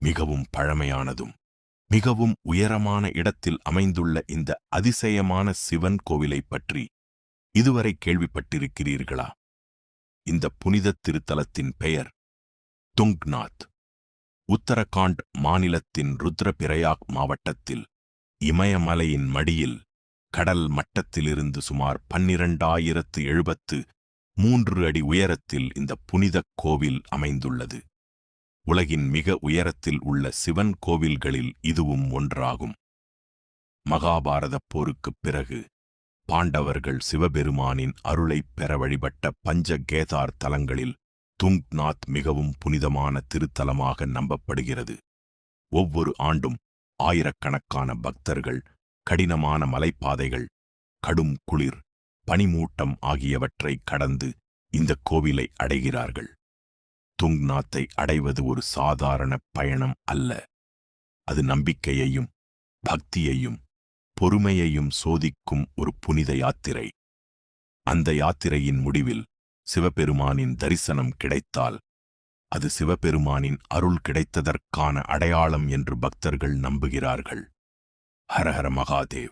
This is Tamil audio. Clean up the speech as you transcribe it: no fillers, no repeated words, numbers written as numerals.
மிகவும் பழமையானதும் மிகவும் உயரமான இடத்தில் அமைந்துள்ள இந்த அதிசயமான சிவன் கோவிலைப் பற்றி இதுவரை கேள்விப்பட்டிருக்கிறீர்களா? இந்த புனித திருத்தலத்தின் பெயர் துங்நாத். உத்தரகாண்ட் மாநிலத்தின் ருத்ரபிரயாக் மாவட்டத்தில் இமயமலையின் மடியில் கடல் மட்டத்திலிருந்து சுமார் 12,073 அடி உயரத்தில் இந்த புனித கோவில் அமைந்துள்ளது. உலகின் மிக உயரத்தில் உள்ள சிவன் கோவில்களில் இதுவும் ஒன்றாகும். மகாபாரதப் போருக்குப் பிறகு பாண்டவர்கள் சிவபெருமானின் அருளைப் பெற வழிபட்ட பஞ்ச கேதார் தலங்களில் துங்நாத் மிகவும் புனிதமான திருத்தலமாக நம்பப்படுகிறது. ஒவ்வொரு ஆண்டும் ஆயிரக்கணக்கான பக்தர்கள் கடினமான மலைப்பாதைகள், கடும் குளிர், பனிமூட்டம் ஆகியவற்றை கடந்து இந்த கோவிலை அடைகிறார்கள். துங்நாத்தை அடைவது ஒரு சாதாரண பயணம் அல்ல. அது நம்பிக்கையையும் பக்தியையும் பொறுமையையும் சோதிக்கும் ஒரு புனித யாத்திரை. அந்த யாத்திரையின் முடிவில் சிவபெருமானின் தரிசனம் கிடைத்தால் அது சிவபெருமானின் அருள் கிடைத்ததற்கான அடையாளம் என்று பக்தர்கள் நம்புகிறார்கள். ஹரஹர மகாதேவ்.